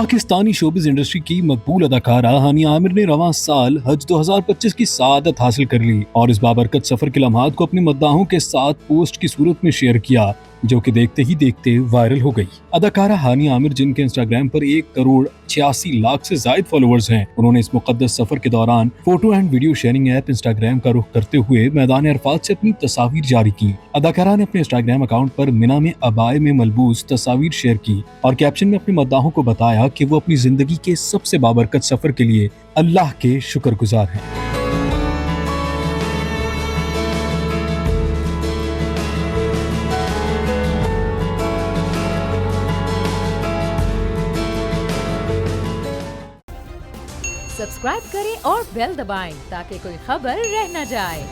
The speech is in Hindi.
पाकिस्तानी शोबिज इंडस्ट्री की मकबूल अदाकारा हानिया आमिर ने रवां साल हज 2025 की सआदत हासिल कर ली और इस बाबरकत सफर के लम्हात को अपने मद्दाहों के साथ पोस्ट की सूरत में शेयर किया, जो कि देखते ही देखते वायरल हो गई। अदाकारा हानिया आमिर, जिनके इंस्टाग्राम पर 1,86,00,000 से ज्यादा फॉलोअर्स हैं, उन्होंने इस मुकद्दस सफर के दौरान photo and video sharing app Instagram का रुख करते हुए मैदान अरफात से अपनी तस्वीर जारी की। अदाकारा ने अपने इंस्टाग्राम अकाउंट पर मिना में अबाए में मलबूस तस्वीर शेयर की और कैप्शन में अपने मद्दाहों को बताया कि वो अपनी जिंदगी के सबसे बाबरकत सफर के लिए अल्लाह के शुक्रगुजार हैं। सब्सक्राइब करें और बेल दबाएं ताकि कोई खबर रह न जाए।